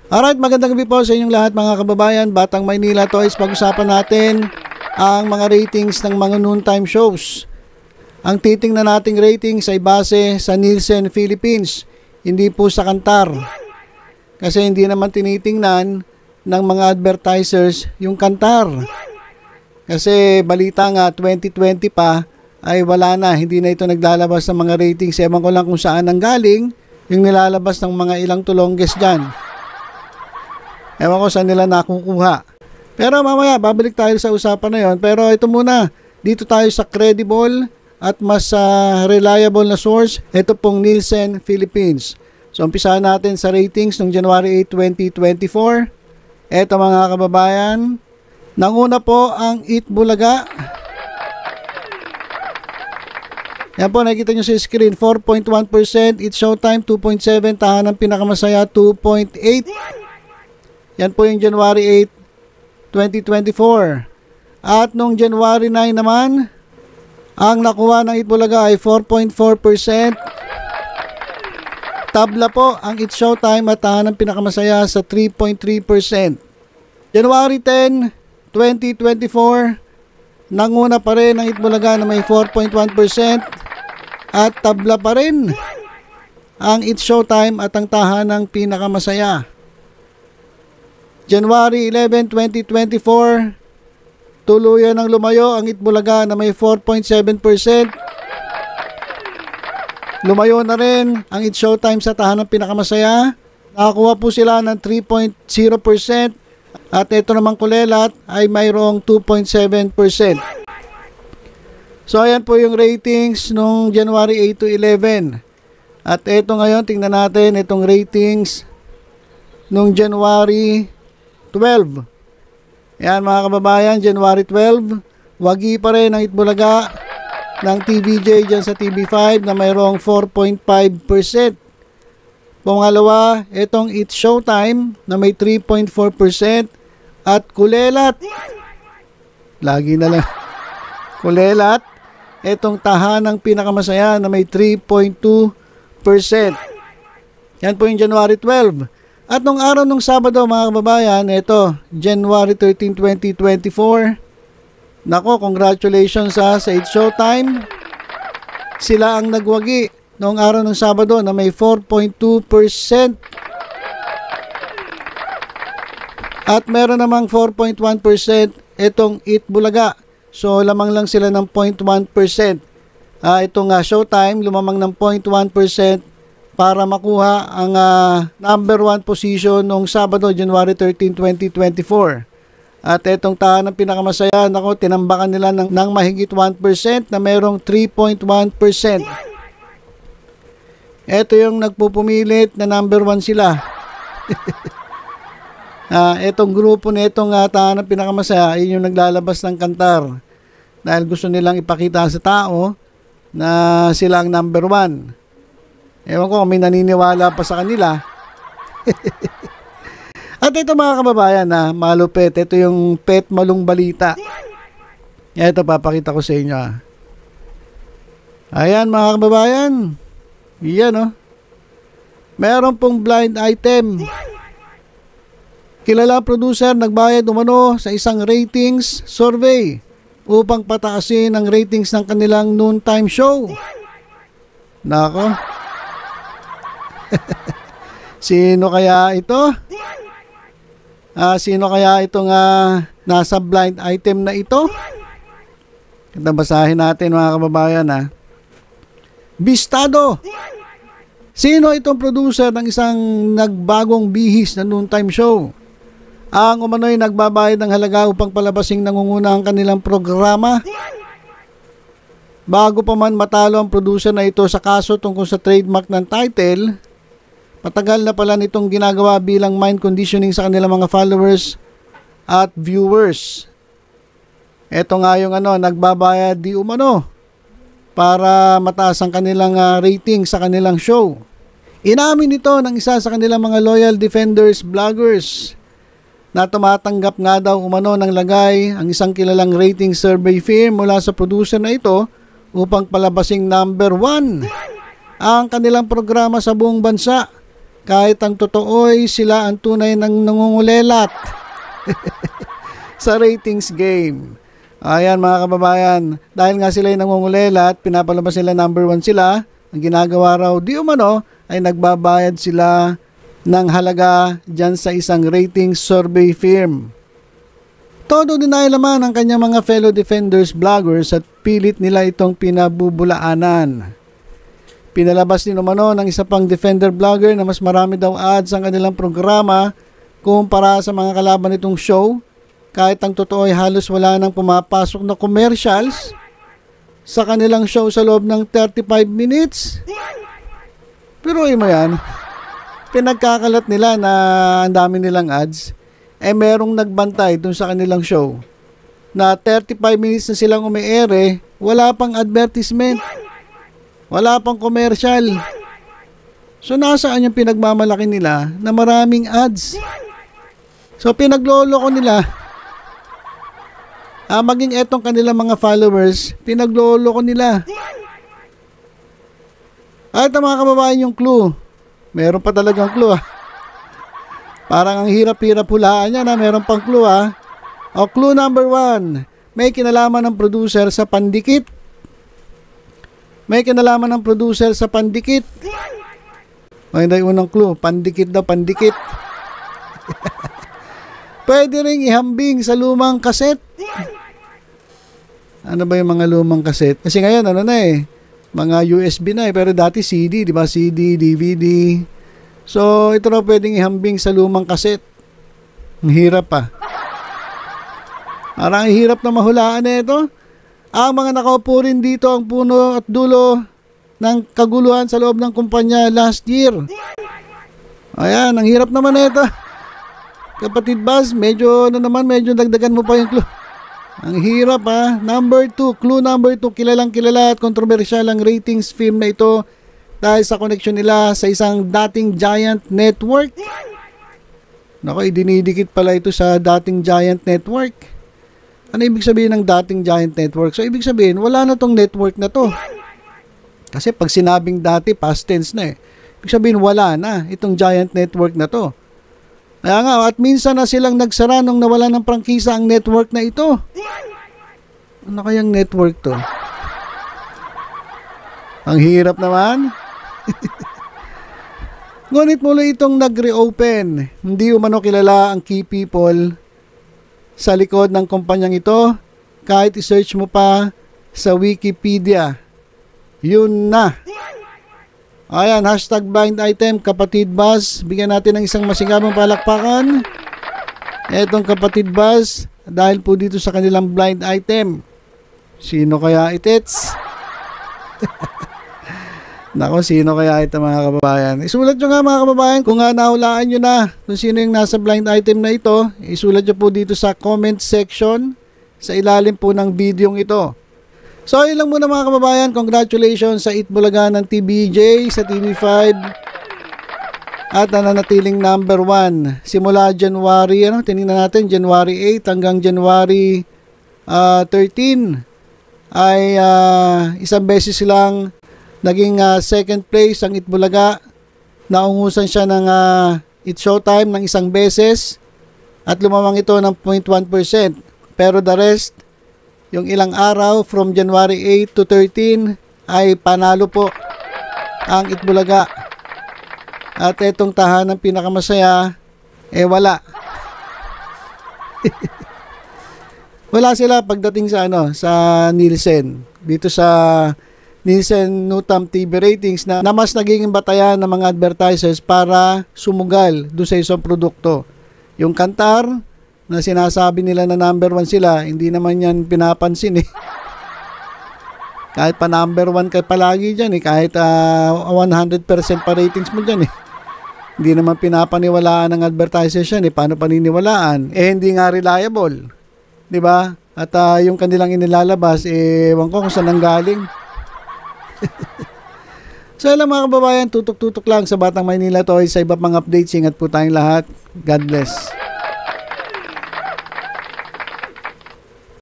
Alright, magandang gabi po sa inyong lahat mga kababayan. Batang Maynila Toys, pag-usapan natin ang mga ratings ng mga noontime shows. Ang titingnan nating ratings ay base sa Nielsen Philippines, hindi po sa Kantar. Kasi hindi naman tinitingnan ng mga advertisers yung Kantar. Kasi balita nga 2020 pa ay wala na, hindi na ito naglalabas ng mga ratings. Ewan ko lang kung saan ang galing yung nilalabas ng mga ilang tulongges dyan. Ewan ko saan nila nakukuha. Pero mamaya, babalik tayo sa usapan na yon. Pero ito muna, dito tayo sa credible at mas reliable na source. Ito pong Nielsen Philippines. So, umpisahan natin sa ratings noong January 8, 2024. Ito mga kababayan. Nanguna po ang Eat Bulaga. Yan po, nakikita nyo sa screen. 4.1%. Eat Showtime, 2.7%. Tahanang Pinakamasaya, 2.8%. Yan po yung January 8, 2024. At noong January 9 naman, ang nakuha ng Eat Bulaga ay 4.4%. Tabla po ang Eat Showtime at Tahanang Pinakamasaya sa 3.3%. January 10, 2024, nanguna pa rin ang Eat Bulaga na may 4.1%. At tabla pa rin ang Eat Showtime at ang Tahanang Pinakamasaya. January 11, 2024, tuluyan ng lumayo ang Eat Bulaga na may 4.7%. Lumayo na rin ang Eat Showtime sa Tahanang Pinakamasaya. Nakakuha po sila ng 3.0%. At ito namang Kulelat ay mayroong 2.7%. So ayan po yung ratings nung January 8 to 11. At ito ngayon, tingnan natin itong ratings nung January 12. Yan mga kababayan, January 12, wagi pa rin ang Eat Bulaga ng TVJ dyan sa TV5 na mayroong 4.5%. Pangalawa, itong Eat Showtime na may 3.4%. At Kulelat, lagi na lang Kulelat, itong Tahanang Pinakamasaya na may 3.2%. Yan po yung January 12. At nung araw nung Sabado mga kababayan, ito, January 13, 2024. Nako, congratulations sa Eat Showtime. Sila ang nagwagi noong araw ng Sabado na may 4.2%. At meron namang 4.1% itong Eat Bulaga. So, lamang lang sila ng 0.1%. Itong Showtime, lumamang ng 0.1%. Para makuha ang number 1 position noong Sabado, January 13, 2024. At itong Tahanang Pinakamasaya, nako, tinambakan nila ng mahigit 1% na mayroong 3.1%. Ito yung nagpupumilit na number 1 sila. Itong grupo na itong Tahanang Pinakamasaya, yun yung naglalabas ng Kantar. Dahil gusto nilang ipakita sa tao na sila ang number 1. Ewan ko kung may naniniwala pa sa kanila. At ito mga kababayan malupit. Ito yung Pet Malung Balita. Ito papakita ko sa inyo. Ayan mga kababayan. Yan meron pong blind item. Kilala producer nagbayad umano sa isang ratings survey upang pataasin ang ratings ng kanilang noontime show. Nako. Sino kaya ito? Sino kaya itong nasa blind item na ito? Basahin natin mga kababayan. Bistado. Sino itong producer ng isang nagbagong bihis na noontime show? Ang umano'y nagbabayad ng halaga upang palabasing nangunguna ang kanilang programa. Bago pa man matalo ang producer na ito sa kaso tungkol sa trademark ng title, matagal na pala nitong ginagawa bilang mind conditioning sa kanilang mga followers at viewers. Ito nga yung nagbabayad di umano para mataas ang kanilang rating sa kanilang show. Inamin ito ng isa sa kanilang mga loyal defenders vloggers na tumatanggap nga daw umano ng lagay ang isang kilalang rating survey firm mula sa producer na ito upang palabasing number 1 ang kanilang programa sa buong bansa. kahit ang totoo'y sila ang tunay ng nangungulelat sa ratings game. Ayan mga kababayan, dahil nga sila ay nangungulelat, pinapalabas sila number 1 sila, ang ginagawa raw di umano ay nagbabayad sila ng halaga dyan sa isang ratings survey firm. Todo denial naman ang kanyang mga fellow defenders vloggers at pilit nila itong pinabubulaanan. Pinalabas din umano ng isa pang defender vlogger na mas marami daw ads ang kanilang programa kumpara sa mga kalaban nitong show, kahit ang totoo ay halos wala nang pumapasok na commercials sa kanilang show sa loob ng 35 minutes. Pero mo yan, pinagkakalat nila na ang dami nilang ads, merong nagbantay dun sa kanilang show na 35 minutes na silang umi-ere, wala pang advertisement. Wala pang commercial. So nasaan yung pinagmamalaki nila na maraming ads? So pinagloloko nila. Maging etong kanilang mga followers, pinagloloko nila. At mga kababayan yung clue. Meron pa talagang clue Parang ang hirap-hirap hulaan niya na meron pang clue O clue number 1, may kinalaman ng producer sa pandikit. May kinalaman ng producer sa pandikit. May unang clue, pandikit daw, pandikit. Pwede ring ihambing sa lumang kaset. Ano ba yung mga lumang kaset? Kasi ngayon, mga USB na pero dati CD, di ba? CD, DVD. So, ito raw pwedeng ihambing sa lumang kaset. Ang hirap pa. Parang hirap na mahulaan na ito. Ang mga nakaupo rin dito ang puno at dulo ng kaguluhan sa loob ng kumpanya last year. Ayan, ang hirap naman na ito. Kapatid Baz, medyo dagdagan mo pa yung clue. Ang hirap Number 2, clue number 2, kilalang kilala at kontrobersyal ang ratings film na ito dahil sa connection nila sa isang dating Giant Network. Nako, idinidikit pala ito sa dating Giant Network. Ano ibig sabihin ng dating Giant Network? So, ibig sabihin, wala na tong network na to. Kasi pag sinabing dati, past tense na Ibig sabihin, wala na itong Giant Network na to. Kaya nga, at minsan na silang nagsara nung nawala ng prangkisa ang network na ito. Ano kayang network to? Ang hirap naman. Ngunit muli itong nag-reopen. Hindi umano kilala ang key people sa likod ng kumpanyang ito, kahit i-search mo pa sa Wikipedia. Yun na. Ayan, hashtag blind item, kapatid Baz. Bigyan natin ng isang masigabong palakpakan. Etong kapatid Baz, dahil po dito sa kanilang blind item. Sino kaya itets? Nako, sino kaya ito mga kababayan? Isulat nyo nga mga kababayan kung nahulaan nyo na kung sino yung nasa blind item na ito. Isulat nyo po dito sa comment section sa ilalim po ng video ito. So yun lang muna mga kababayan. Congratulations sa Itbulaga ng TVJ sa TV5 at nananatiling number 1 simula January, tinignan natin January 8 hanggang January 13 ay isang beses silang naging second place ang Itbulaga. Naungusan siya ng It's Showtime ng isang beses at lumamang ito ng 0.1%. Pero the rest, yung ilang araw from January 8 to 13 ay panalo po ang Itbulaga. At etong tahanang pinakamasaya, wala. Wala sila pagdating sa sa Nielsen. Dito sa Nielsen Nutam TV ratings na mas nagiging batayan ng mga advertisers para sumugal doon sa isang produkto. Yung Kantar na sinasabi nila na number 1 sila, hindi naman yan pinapansin Kahit pa number 1 ka palagi dyan kahit 100% pa ratings mo dyan Hindi naman pinapaniwalaan ng advertisers yan Paano paniniwalaan? Hindi nga reliable. 'Di ba? At yung kanilang inilalabas, ewan ko kung saan nanggaling. So alam mga kababayan, tutok-tutok lang sa Batang Maynila Toys sa iba pang updates. Ingat po tayong lahat. God bless.